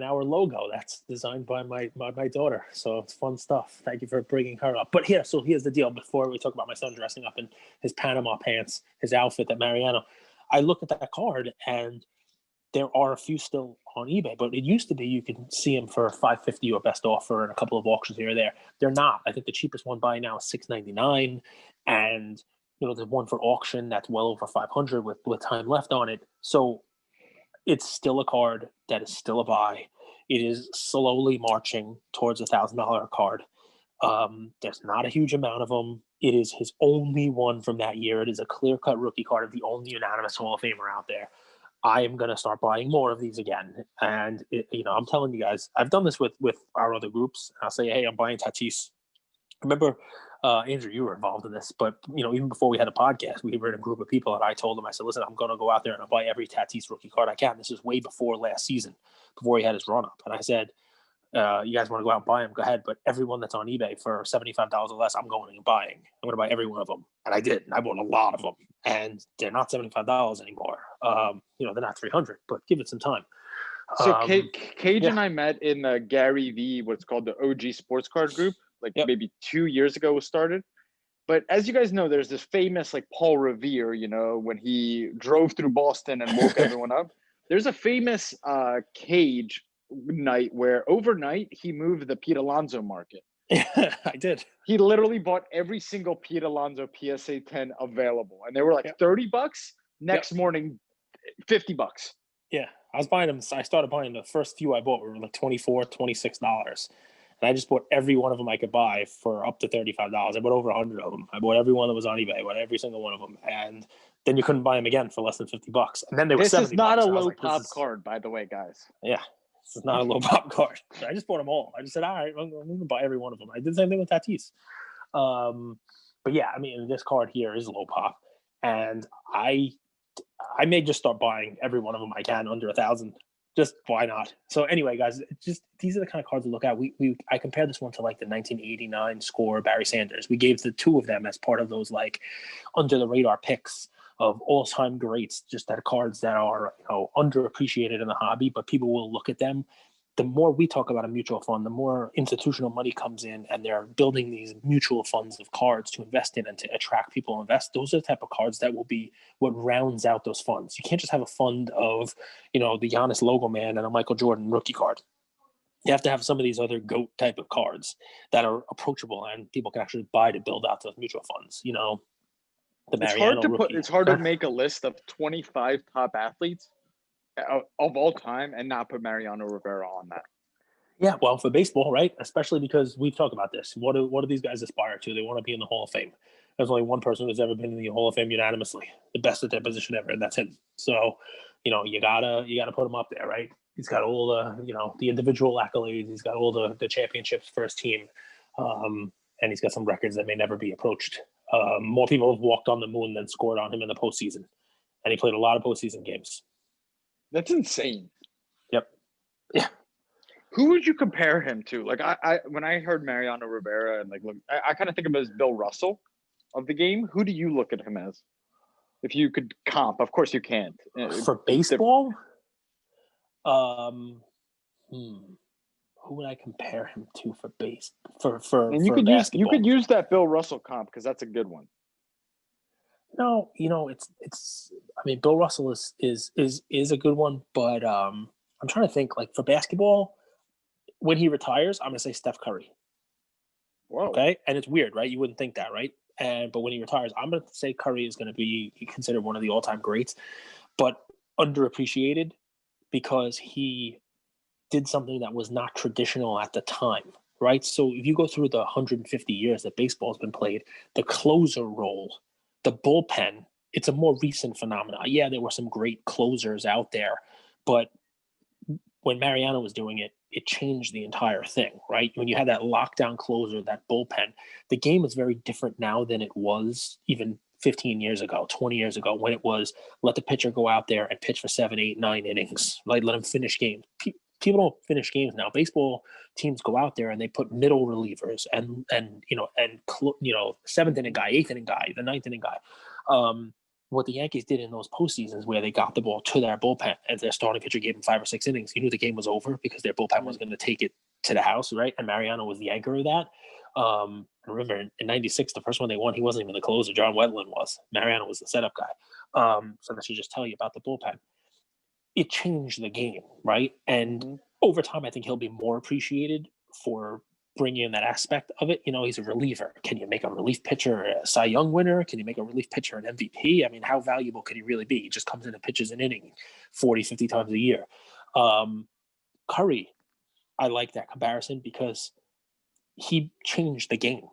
our logo. That's designed by my daughter. So it's fun stuff. Thank you for bringing her up. But here's the deal. Before we talk about my son dressing up in his Panama pants, his outfit that Mariano. I look at that card, and there are a few still on eBay, but it used to be you can see them for $550 or best offer and a couple of auctions here or there. They're not. I think the cheapest one by now is $699, and there's one for auction that's well over $500 with time left on it. So it's still a card that is still a buy. It is slowly marching towards $1,000 card. There's not a huge amount of them. It is his only one from that year. It is a clear-cut rookie card of the only unanimous Hall of Famer out there. I am going to start buying more of these again. And, I'm telling you guys, I've done this with our other groups. I'll say, hey, I'm buying Tatis. Remember, Andrew, you were involved in this, but, even before we had a podcast, we were in a group of people, and I told them, I said, listen, I'm going to go out there and I'll buy every Tatis rookie card I can. This is way before last season, before he had his run-up. And I said, you guys want to go out and buy them, go ahead. But everyone that's on eBay for $75 or less, I'm going and buying. I'm going to buy every one of them. And I did. I bought a lot of them. And they're not $75 anymore. They're not $300, but give it some time. So Cage and I met in Gary V, what's called the OG Sports Card group, maybe 2 years ago was started. But as you guys know, there's this famous Paul Revere, when he drove through Boston and woke everyone up. There's a famous Cage night where overnight he moved the Pete Alonso market. Yeah, I did. He literally bought every single Pete Alonso PSA 10 available, and they were like $30. Next morning, $50. Yeah, I was buying them. I started buying the first few I bought were like $24, $26. And I just bought every one of them I could buy for up to $35. I bought over 100 of them. I bought every one that was on eBay. I bought every single one of them. And then you couldn't buy them again for less than $50. And then they were $70. This is not a low like, pop card, by the way, guys. Yeah, this is not a low pop card. I just bought them all. I just said, all right, I'm going to buy every one of them. I did the same thing with Tatis. But yeah, I mean, this card here is low pop. And I may just start buying every one of them I can under 1,000. Just why not? So anyway, guys, just these are the kind of cards to look at. I compared this one to like the 1989 score Barry Sanders. We gave the two of them as part of those like under the radar picks of all time greats. Just that cards that are underappreciated in the hobby, but people will look at them. The more we talk about a mutual fund, the more institutional money comes in, and they're building these mutual funds of cards to invest in and to attract people to invest. Those are the type of cards that will be what rounds out those funds. You can't just have a fund of, the Giannis logo man and a Michael Jordan rookie card. You have to have some of these other GOAT type of cards that are approachable and people can actually buy to build out those mutual funds. It's hard to make a list of 25 top athletes of all time and not put Mariano Rivera on that. Yeah, well, for baseball, right? Especially because we've talked about this. What do these guys aspire to? They want to be in the Hall of Fame. There's only one person who's ever been in the Hall of Fame unanimously, the best at their position ever, and that's him. So, you gotta put him up there, right? He's got all the the individual accolades. He's got all the championships for his team, and he's got some records that may never be approached. More people have walked on the moon than scored on him in the postseason, and he played a lot of postseason games. That's insane. Yep. Yeah. Who would you compare him to? Like I when I heard Mariano Rivera and look, I kind of think of him as Bill Russell of the game. Who do you look at him as? If you could comp, of course you can't. For baseball, who would I compare him to for base? For and you could use that Bill Russell comp because that's a good one. No, it's. I mean, Bill Russell is a good one, but I'm trying to think. Like for basketball, when he retires, I'm gonna say Steph Curry. Whoa. Okay, and it's weird, right? You wouldn't think that, right? But when he retires, I'm gonna say Curry is gonna be considered one of the all-time greats, but underappreciated because he did something that was not traditional at the time, right? So if you go through the 150 years that baseball's been played, the closer role. The bullpen, it's a more recent phenomenon. Yeah, there were some great closers out there, but when Mariano was doing it, it changed the entire thing, right? When you had that lockdown closer, that bullpen, the game is very different now than it was even 15 years ago, 20 years ago, when it was let the pitcher go out there and pitch for 7, 8, 9 innings, like let him finish games. People don't finish games now. Baseball teams go out there and they put middle relievers and seventh inning guy, eighth inning guy, the ninth inning guy. What the Yankees did in those postseasons where they got the ball to their bullpen and their starting pitcher gave them 5 or 6 innings, you knew the game was over because their bullpen was going to take it to the house, right? And Mariano was the anchor of that. Remember in '96, the first one they won, he wasn't even the closer. John Wetland was. Mariano was the setup guy. So that should just tell you about the bullpen. It changed the game, right? And over time, I think he'll be more appreciated for bringing in that aspect of it. He's a reliever. Can you make a relief pitcher a Cy Young winner? Can you make a relief pitcher an MVP? I mean, how valuable could he really be? He just comes in and pitches an inning 40, 50 times a year. Curry, I like that comparison because he changed the game.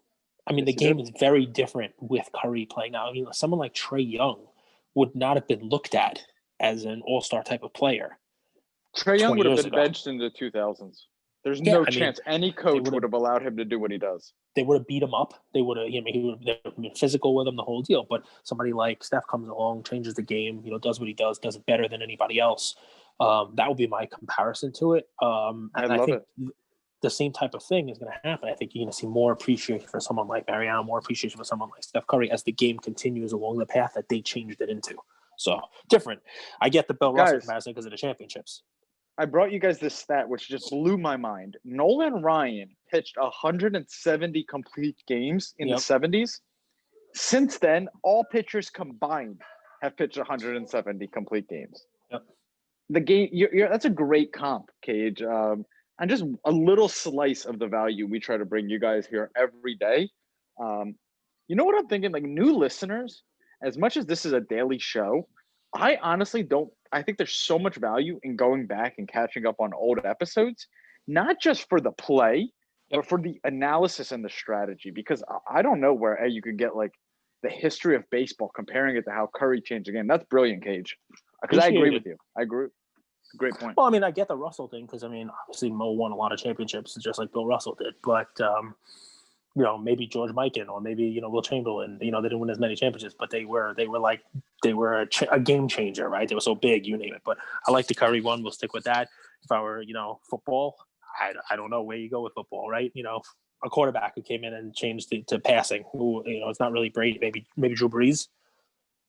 I mean, the game is very different with Curry playing now. Someone like Trae Young would not have been looked at as an all-star type of player. Trae Young would have been benched in the 2000s. There's no chance any coach would have allowed him to do what he does. They would have beat him up. They would have, he would have been physical with him, the whole deal. But somebody like Steph comes along, changes the game, does what he does it better than anybody else. That would be my comparison to it. And I think the same type of thing is going to happen. I think you're going to see more appreciation for someone like Mariano, more appreciation for someone like Steph Curry as the game continues along the path that they changed it into. So different. I get the Bill Russell comparison because of the championships. I brought you guys this stat, which just blew my mind. Nolan Ryan pitched 170 complete games in the 70s. Since then, all pitchers combined have pitched 170 complete games. Yep. the game. That's a great comp, Cage. And just a little slice of the value we try to bring you guys here every day. You know what I'm thinking? Like new listeners, as much as this is a daily show, I honestly don't. I think there's so much value in going back and catching up on old episodes, not just for the play, but for the analysis and the strategy. Because I don't know where you could get like the history of baseball, comparing it to how Curry changed the game. That's brilliant, Cage. Because I agree with you. I agree. Great point. Well, I mean, I get the Russell thing because, I mean, obviously Mo won a lot of championships just like Bill Russell did. But, you know, maybe George Mikan or maybe, you know, Will Chamberlain, you know, they didn't win as many championships, but they were a game changer, right? They were so big, you name it. But I like the Curry one. We'll stick with that. If I were, you know, football, I don't know where you go with football, right? You know, a quarterback who came in and changed it to passing, who, you know, it's not really Brady, maybe Drew Brees.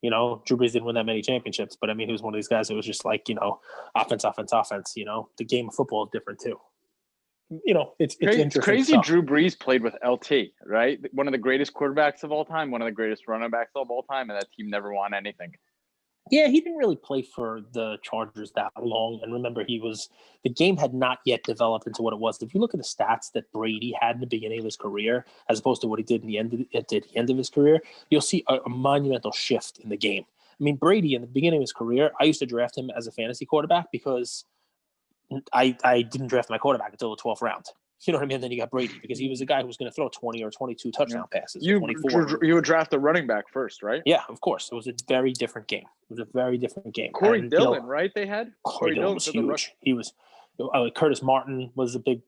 You know, Drew Brees didn't win that many championships, but I mean, he was one of these guys that was just like, you know, offense. You know, the game of football is different too. You know, it's interesting. Crazy. Stuff. Drew Brees played with LT, right? One of the greatest quarterbacks of all time, one of the greatest running backs of all time, and that team never won anything. Yeah, he didn't really play for the Chargers that long. And remember, the game had not yet developed into what it was. If you look at the stats that Brady had in the beginning of his career, as opposed to what he did at the end of his career, you'll see a monumental shift in the game. I mean, Brady, in the beginning of his career, I used to draft him as a fantasy quarterback because I didn't draft my quarterback until the 12th round. You know what I mean? And then you got Brady because he was a guy who was going to throw 20 or 22 touchdown passes. You 24. You would draft a running back first, right? Yeah, of course. It was a very different game. Corey Dillon, right? They had Corey Dillon was huge. He was. Curtis Martin was a big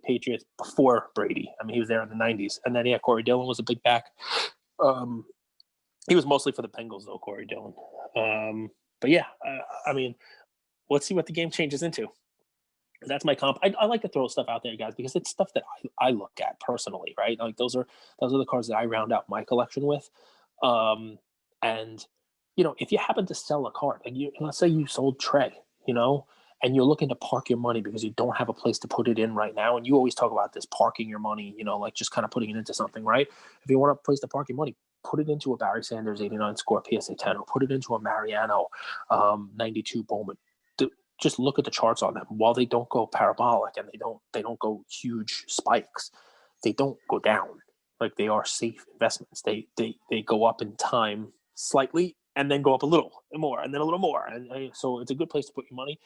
Patriot before Brady. I mean, he was there in the 90s, and then Corey Dillon was a big back. He was mostly for the Bengals though, Corey Dillon. But yeah, I mean, let's see what the game changes into. That's my comp. I like to throw stuff out there, guys, because it's stuff that I look at personally, right? Like those are the cards that I round out my collection with. And you know, if you happen to sell a card, like let's say you sold Trey, you know, and you're looking to park your money because you don't have a place to put it in right now, and you always talk about this parking your money, you know, like just kind of putting it into something, right? If you want a place to park your money, put it into a Barry Sanders 89 score PSA 10, or put it into a Mariano 92 Bowman. Just look at the charts on them. While they don't go parabolic and they don't go huge spikes, they don't go down. Like they are safe investments. They go up in time slightly and then go up a little more and then a little more. And so it's a good place to put your money.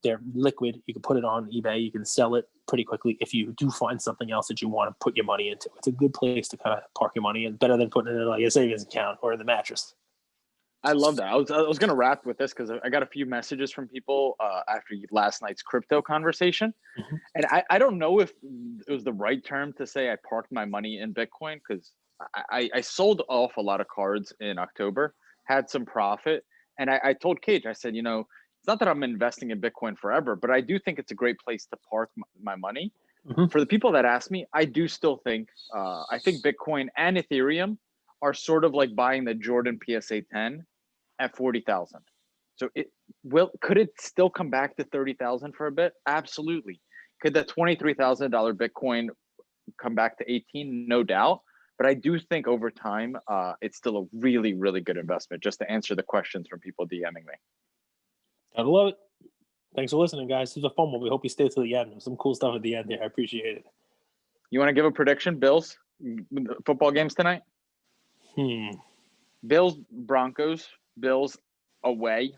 They're liquid. You can put it on eBay. You can sell it pretty quickly if you do find something else that you want to put your money into. It's a good place to kind of park your money, and better than putting it in like a savings account or in the mattress. I love that. I was going to wrap with this because I got a few messages from people after last night's crypto conversation. Mm-hmm. And I don't know if it was the right term to say I parked my money in Bitcoin, because I sold off a lot of cards in October, had some profit. And I told Cage, I said, you know, it's not that I'm investing in Bitcoin forever, but I do think it's a great place to park my money. Mm-hmm. For the people that ask me, I do still think, I think Bitcoin and Ethereum are sort of like buying the Jordan PSA 10 at 40,000. So could it still come back to 30,000 for a bit? Absolutely. Could the $23,000 Bitcoin come back to 18? No doubt. But I do think over time, it's still a really, really good investment, just to answer the questions from people DMing me. I love it. Thanks for listening, guys. This was a fun one. We hope you stay to the end. There's some cool stuff at the end there. I appreciate it. You want to give a prediction, Bills? Football games tonight? Bills, Broncos. Bills away,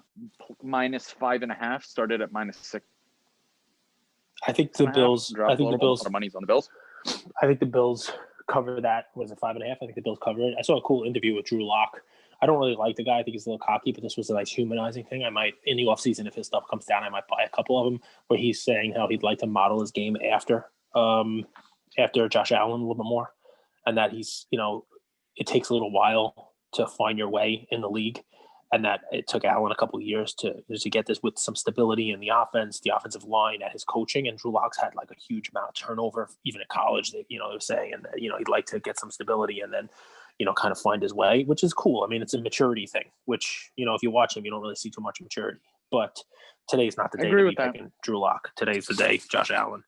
-5.5, started at -6. I think the Bills. I think the Bills. A lot of money's on the Bills. I think the Bills cover that. Was it 5.5? I think the Bills cover it. I saw a cool interview with Drew Lock. I don't really like the guy. I think he's a little cocky, but this was a nice humanizing thing. I might, in the offseason, if his stuff comes down, I might buy a couple of them, where he's saying how he'd like to model his game after Josh Allen a little bit more, and that he's, you know, it takes a little while to find your way in the league. And that it took Allen a couple of years to get this with some stability in the offense, the offensive line, at his coaching. And Drew Lock's had like a huge amount of turnover, even at college. That, you know, they're saying, and that, you know, he'd like to get some stability and then, you know, kind of find his way, which is cool. I mean, it's a maturity thing, which, you know, if you watch him, you don't really see too much maturity. But today's not the day to be picking Drew Lock. Today's the day, Josh Allen.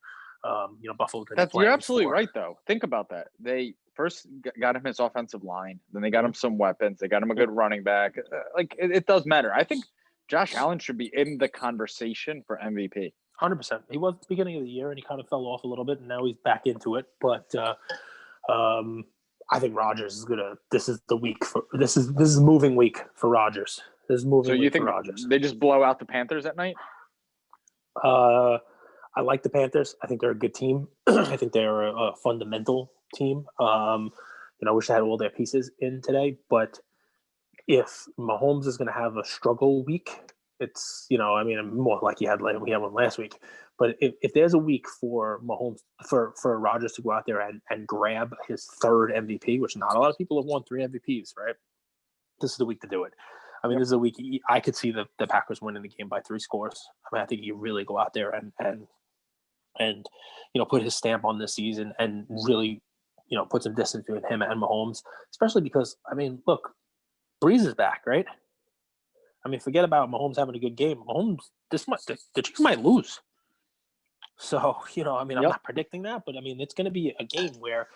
You know, Buffalo. You're absolutely right, though. Think about that. They first got him his offensive line, then they got him some weapons. They got him a good running back. Like it does matter. I think Josh Allen should be in the conversation for MVP. 100%. He was at the beginning of the year, and he kind of fell off a little bit, and now he's back into it. But I think Rodgers is gonna. This is the week for this is moving week for Rodgers. This is moving. So you week think for Rodgers. they just blow out the Panthers at night? I like the Panthers. I think they're a good team. I think they're a fundamental team. I wish they had all their pieces in today, but if Mahomes is going to have a struggle week, it's more like we had one last week. But if there's a week for Mahomes for Rodgers to go out there and grab his third MVP, which not a lot of people have won 3 MVPs, right? This is the week to do it. I mean, This is a week I could see the Packers winning the game by 3 scores. I mean, I think he really go out there and put his stamp on this season and really put some distance between him and Mahomes, especially because look, Breeze is back, right? I mean, forget about Mahomes having a good game. Mahomes, the Chiefs might lose. So, I'm not predicting that, but it's going to be a game where,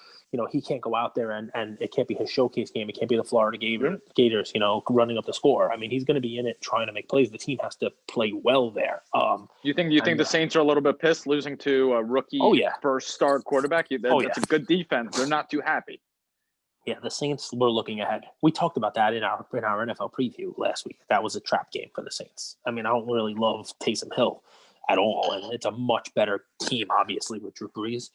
he can't go out there and it can't be his showcase game. It can't be the Florida Gators, running up the score. I mean, he's going to be in it trying to make plays. The team has to play well there. You think the Saints are a little bit pissed losing to a rookie first start quarterback? That's a good defense. They're not too happy. Yeah, the Saints were looking ahead. We talked about that in our NFL preview last week. That was a trap game for the Saints. I don't really love Taysom Hill at all, and it's a much better team, obviously, with Drew Brees.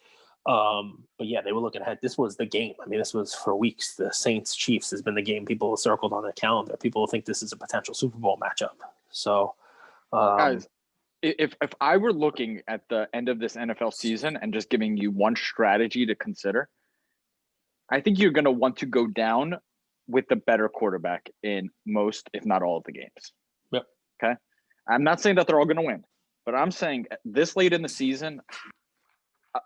But yeah, they were looking ahead. This was the game. This was for weeks. The Saints Chiefs has been the game people have circled on their calendar. People think this is a potential Super Bowl matchup. So, guys, if I were looking at the end of this NFL season and just giving you one strategy to consider, I think you're going to want to go down with the better quarterback in most, if not all, of the games. Yep. Okay. I'm not saying that they're all going to win, but I'm saying this late in the season,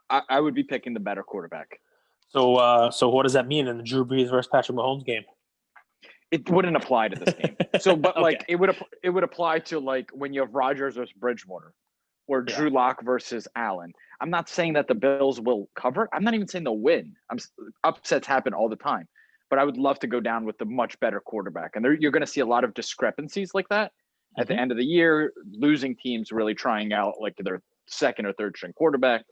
I would be picking the better quarterback. So what does that mean in the Drew Brees versus Patrick Mahomes game? It wouldn't apply to this game. So, but Okay. it would apply to like when you have Rodgers versus Bridgewater, or Drew Lock versus Allen. I'm not saying that the Bills will cover. I'm not even saying they'll win. Upsets happen all the time, but I would love to go down with the much better quarterback. And you're going to see a lot of discrepancies like that at the end of the year. Losing teams really trying out like their second or third string quarterback.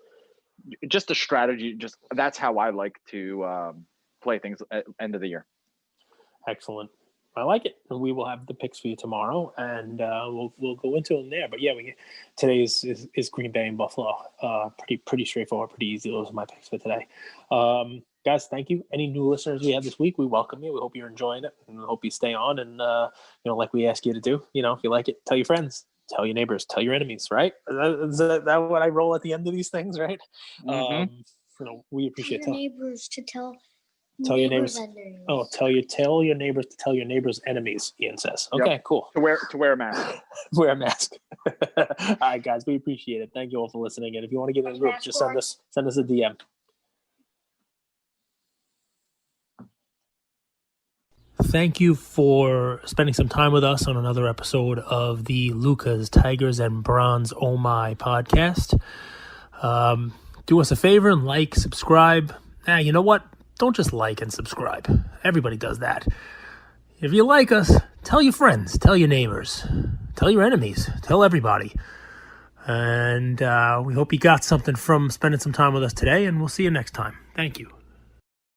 Just a strategy. That's how I like to play things at end of the year. Excellent. I like it. We will have the picks for you tomorrow, and we'll go into them there. But yeah, today is Green Bay and Buffalo. Pretty straightforward, pretty easy. Those are my picks for today. Guys, thank you. Any new listeners we have this week, we welcome you. We hope you're enjoying it, and we hope you stay on. And like we ask you to do, if you like it, tell your friends, tell your neighbors, tell your enemies. Right? Is that what I roll at the end of these things? Right? Mm-hmm. We appreciate your neighbors to tell your neighbors. Oh, tell your neighbors to tell your neighbors' enemies. Ian says. Okay, cool. To wear a mask. Wear a mask. All right, guys, we appreciate it. Thank you all for listening. And if you want to get in the group, just send us a DM. Thank you for spending some time with us on another episode of the Lucas, Tigers, and Bronze Oh My podcast. Do us a favor and like, subscribe. You know what? Don't just like and subscribe. Everybody does that. If you like us, tell your friends, tell your neighbors, tell your enemies, tell everybody. And we hope you got something from spending some time with us today, and we'll see you next time. Thank you.